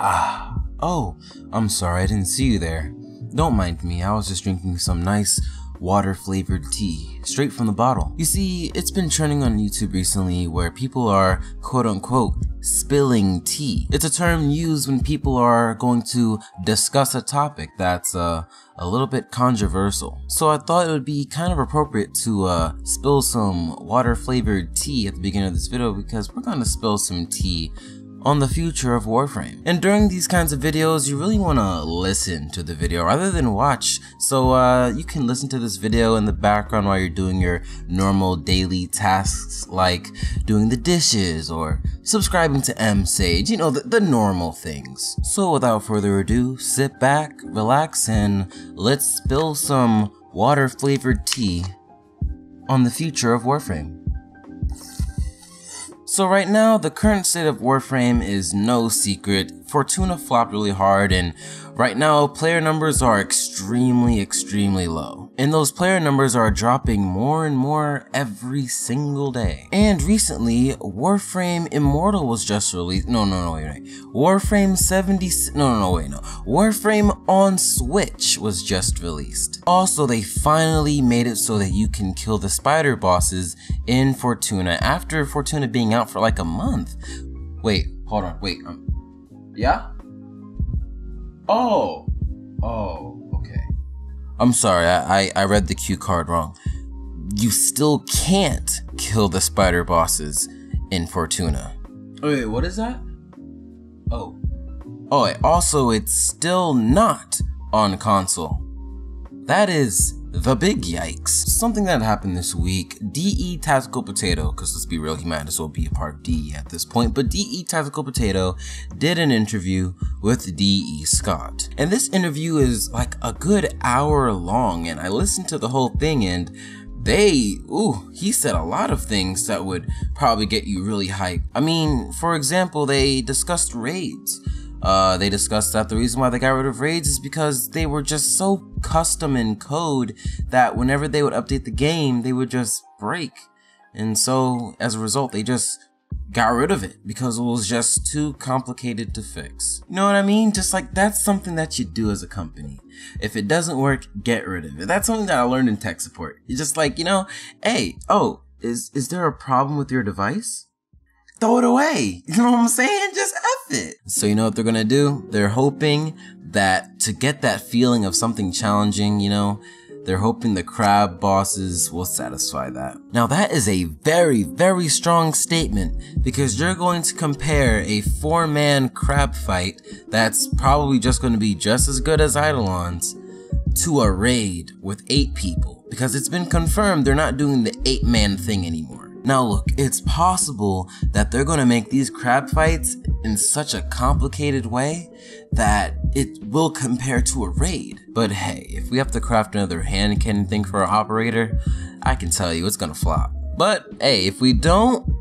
Oh, I'm sorry, I didn't see you there. Don't mind me, I was just drinking some nice water-flavored tea, straight from the bottle. You see, it's been trending on YouTube recently where people are, quote-unquote, spilling tea. It's a term used when people are going to discuss a topic that's a little bit controversial. So I thought it would be kind of appropriate to spill some water-flavored tea at the beginning of this video, because we're gonna spill some tea on the future of Warframe. And during these kinds of videos, you really want to listen to the video rather than watch. So you can listen to this video in the background while you're doing your normal daily tasks like doing the dishes or subscribing to MSage, you know, the normal things. So without further ado, sit back, relax, and let's spill some water-flavored tea on the future of Warframe. So right now, the current state of Warframe is no secret. Fortuna flopped really hard, and right now, player numbers are extremely low. And those player numbers are dropping more and more every single day. And recently, Warframe Immortal was just released. Warframe 70, Warframe on Switch was just released. Also, they finally made it so that you can kill the spider bosses in Fortuna after Fortuna being out for like a month. Wait, hold on, wait, yeah? Oh, okay. I'm sorry, I read the cue card wrong. You still can't kill the spider bosses in Fortuna. Wait, what is that? Oh, also, it's still not on console. That is the big yikes. Something that happened this week, DE Tactical Potato, because let's be real, he might as well be a part of DE at this point, but DE Tactical Potato did an interview with DE Scott. And this interview is like a good hour long, and I listened to the whole thing, and he said a lot of things that would probably get you really hyped. I mean, for example, they discussed raids. They discussed that the reason why they got rid of raids is because they were just so custom in code that whenever they would update the game, they would just break. And so, as a result, they just got rid of it because it was just too complicated to fix. You know what I mean? Just like, that's something that you do as a company. If it doesn't work, get rid of it. That's something that I learned in tech support. It's just like, you know, hey, is there a problem with your device? Throw it away. You know what I'm saying? Just F it. So you know what they're gonna do? They're hoping that to get that feeling of something challenging, you know, they're hoping the crab bosses will satisfy that. Now that is a very strong statement, because you're going to compare a 4-man crab fight that's probably just going to be just as good as Eidolon's to a raid with 8 people, because it's been confirmed they're not doing the 8-man thing anymore. Now look, it's possible that they're gonna make these crab fights in such a complicated way that it will compare to a raid. But hey, if we have to craft another hand cannon thing for our operator, I can tell you it's gonna flop. But hey, if we don't,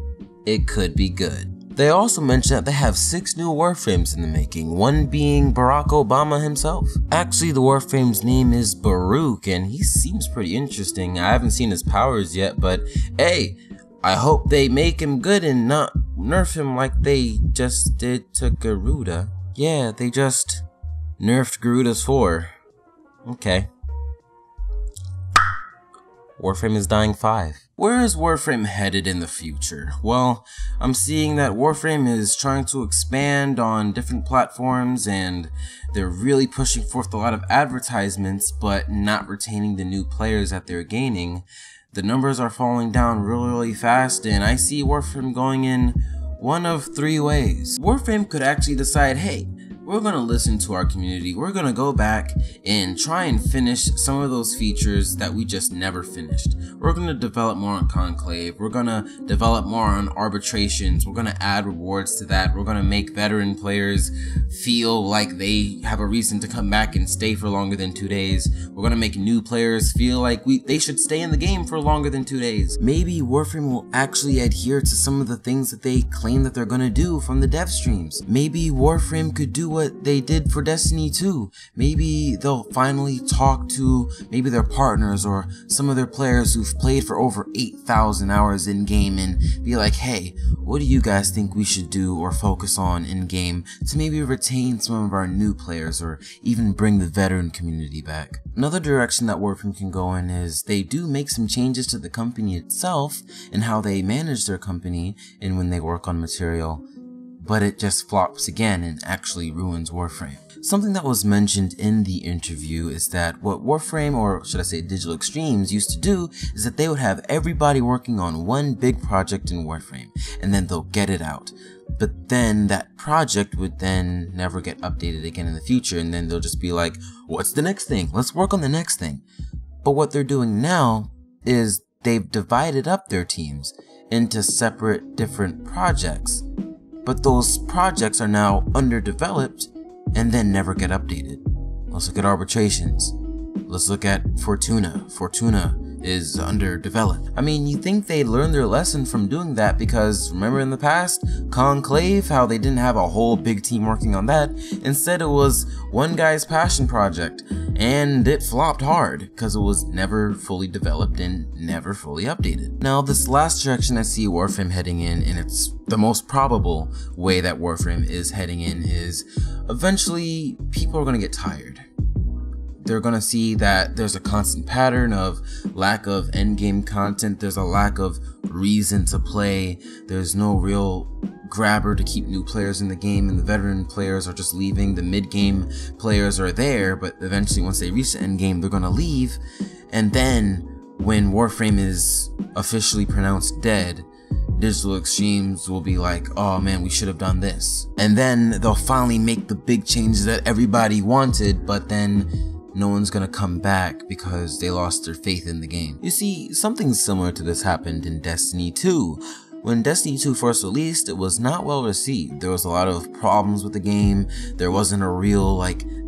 it could be good. They also mentioned that they have 6 new Warframes in the making, one being Barack Obama himself. Actually, the Warframe's name is Baruch, and he seems pretty interesting. I haven't seen his powers yet, but hey, I hope they make him good and not nerf him like they just did to Garuda. Yeah, they just nerfed Garuda's 4. Okay. Warframe is dying 5. Where is Warframe headed in the future? Well, I'm seeing that Warframe is trying to expand on different platforms, and they're really pushing forth a lot of advertisements, but not retaining the new players that they're gaining. The numbers are falling down really fast, and I see Warframe going in one of 3 ways. Warframe could actually decide, hey, we're gonna listen to our community, we're gonna go back and try and finish some of those features that we just never finished. We're gonna develop more on Conclave, we're gonna develop more on arbitrations, we're gonna add rewards to that, we're gonna make veteran players feel like they have a reason to come back and stay for longer than 2 days. We're gonna make new players feel like they should stay in the game for longer than 2 days. Maybe Warframe will actually adhere to some of the things that they claim that they're gonna do from the dev streams. Maybe Warframe could do what they did for Destiny 2. Maybe they'll finally talk to maybe their partners or some of their players who've played for over 8,000 hours in game and be like, hey, what do you guys think we should do or focus on in game to maybe retain some of our new players or even bring the veteran community back? Another direction that Warframe can go in is they do make some changes to the company itself and how they manage their company and when they work on material, but it just flops again and actually ruins Warframe. Something that was mentioned in the interview is that what Warframe, or should I say Digital Extremes, used to do is that they would have everybody working on one big project in Warframe and then they'll get it out. But then that project would then never get updated again in the future, and then they'll just be like, what's the next thing? Let's work on the next thing. But what they're doing now is they've divided up their teams into separate different projects. But those projects are now underdeveloped and then never get updated. Let's look at arbitrations. Let's look at Fortuna. Fortuna is underdeveloped. I mean, you think they learned their lesson from doing that because remember in the past, Conclave, how they didn't have a whole big team working on that. Instead, it was one guy's passion project, and it flopped hard because it was never fully developed and never fully updated. Now, this last direction I see Warframe heading in, and it's the most probable way that Warframe is heading in, is eventually people are going to get tired. They're gonna see that there's a constant pattern of lack of endgame content, there's a lack of reason to play, there's no real grabber to keep new players in the game, and the veteran players are just leaving, the mid-game players are there, but eventually once they reach the endgame, they're gonna leave, and then when Warframe is officially pronounced dead, Digital Extremes will be like, oh man, we should have done this. And then they'll finally make the big changes that everybody wanted, but then no one's gonna come back because they lost their faith in the game. You see, something similar to this happened in Destiny 2. When Destiny 2 first released, it was not well received. There was a lot of problems with the game. There wasn't a real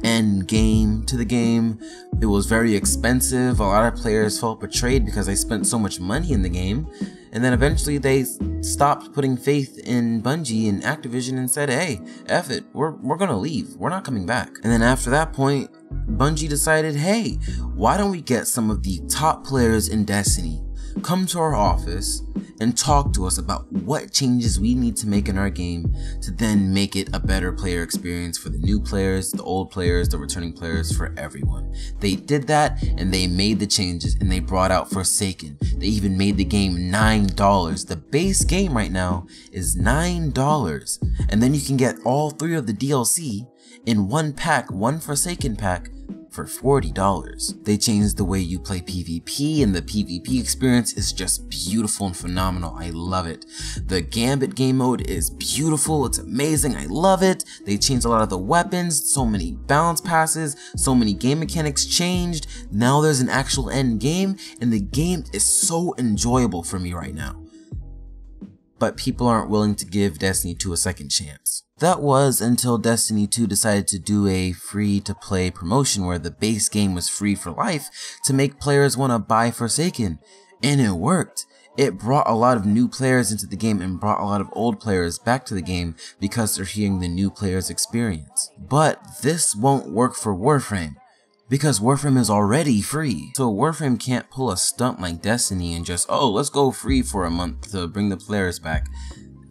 end game to the game. It was very expensive. A lot of players felt betrayed because they spent so much money in the game. And then eventually they stopped putting faith in Bungie and Activision and said, hey, F it, we're gonna leave. We're not coming back. And then after that point, Bungie decided, hey, why don't we get some of the top players in Destiny, come to our office and talk to us about what changes we need to make in our game to then make it a better player experience for the new players, the old players, the returning players, for everyone. They did that and they made the changes and they brought out Forsaken. They even made the game $9. The base game right now is $9, and then you can get all 3 of the DLC in one pack, one Forsaken pack, for $40. They changed the way you play PvP, and the PvP experience is just beautiful and phenomenal. I love it. The Gambit game mode is beautiful. It's amazing. I love it. They changed a lot of the weapons, so many balance passes, so many game mechanics changed. Now there's an actual end game, and the game is so enjoyable for me right now. But people aren't willing to give Destiny 2 a second chance. That was until Destiny 2 decided to do a free-to-play promotion where the base game was free for life to make players want to buy Forsaken. And it worked. It brought a lot of new players into the game and brought a lot of old players back to the game because they're hearing the new players' experience. But this won't work for Warframe, because Warframe is already free. So Warframe can't pull a stunt like Destiny and just, oh, let's go free for a month to bring the players back.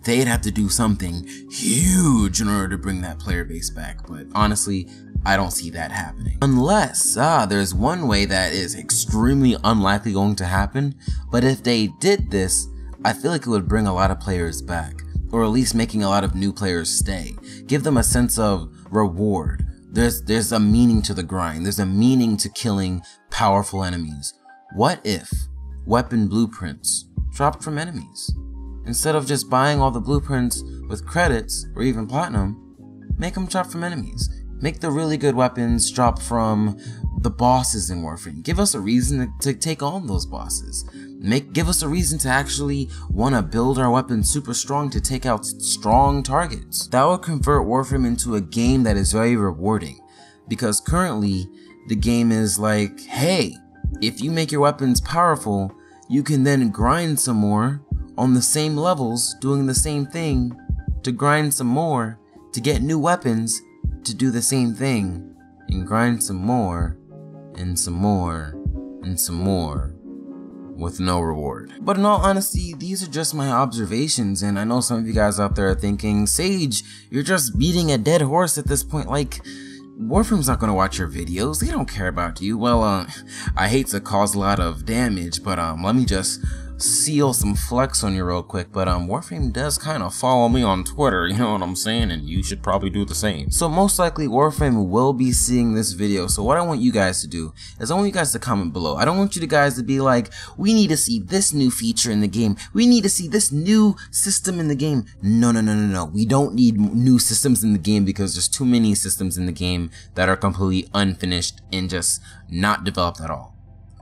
They'd have to do something huge in order to bring that player base back, but honestly, I don't see that happening. Unless, there's one way that is extremely unlikely going to happen, but if they did this, I feel like it would bring a lot of players back, or at least making a lot of new players stay. Give them a sense of reward. There's a meaning to the grind. There's a meaning to killing powerful enemies. What if weapon blueprints dropped from enemies? Instead of just buying all the blueprints with credits or even platinum, make them drop from enemies. Make the really good weapons drop from the bosses in Warframe. Give us a reason to take on those bosses. Give us a reason to actually want to build our weapons super strong to take out strong targets. That would convert Warframe into a game that is very rewarding. Because currently, the game is like, hey, if you make your weapons powerful, you can then grind some more on the same levels, doing the same thing to grind some more, to get new weapons, to do the same thing and grind some more and some more and some more with no reward. But in all honesty, these are just my observations, and I know some of you guys out there are thinking, Sage, you're just beating a dead horse at this point. Like, Warframe's not gonna watch your videos, they don't care about you. Well, I hate to cause a lot of damage, but let me just seal some flex on you real quick, but Warframe does kind of follow me on Twitter, you know what I'm saying, and you should probably do the same. So most likely Warframe will be seeing this video, so what I want you guys to do is I want you guys to comment below. I don't want you guys to be like, we need to see this new feature in the game, we need to see this new system in the game. No, we don't need new systems in the game because there's too many systems in the game that are completely unfinished and just not developed at all.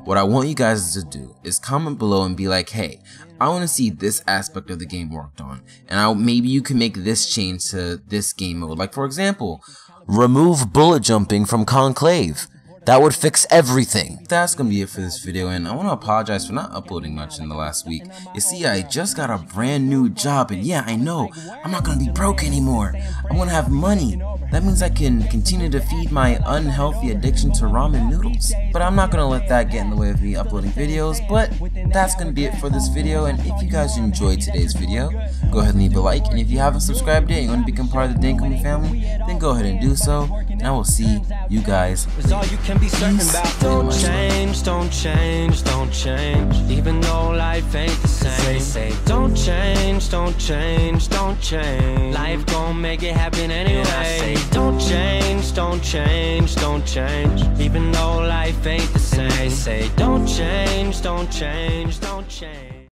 What I want you guys to do is comment below and be like, hey, I want to see this aspect of the game worked on, and maybe you can make this change to this game mode. Like, for example, remove bullet jumping from Conclave. That would fix everything. That's gonna be it for this video, and I want to apologize for not uploading much in the last week. You see, I just got a brand new job, and yeah, I know, I'm not gonna be broke anymore. I'm gonna have money. That means I can continue to feed my unhealthy addiction to ramen noodles. But I'm not gonna let that get in the way of me uploading videos, but that's gonna be it for this video, and if you guys enjoyed today's video, go ahead and leave a like, and if you haven't subscribed yet and you want to become part of the Dankumi family, then go ahead and do so, and I will see you guys later. Be certain about. Don't change, don't change, don't change. Even though life ain't the same. Say, don't change, don't change, don't change. Life gon' make it happen anyway. And I say, don't change, don't change, don't change. Even though life ain't the same. Say, don't change, don't change, don't change.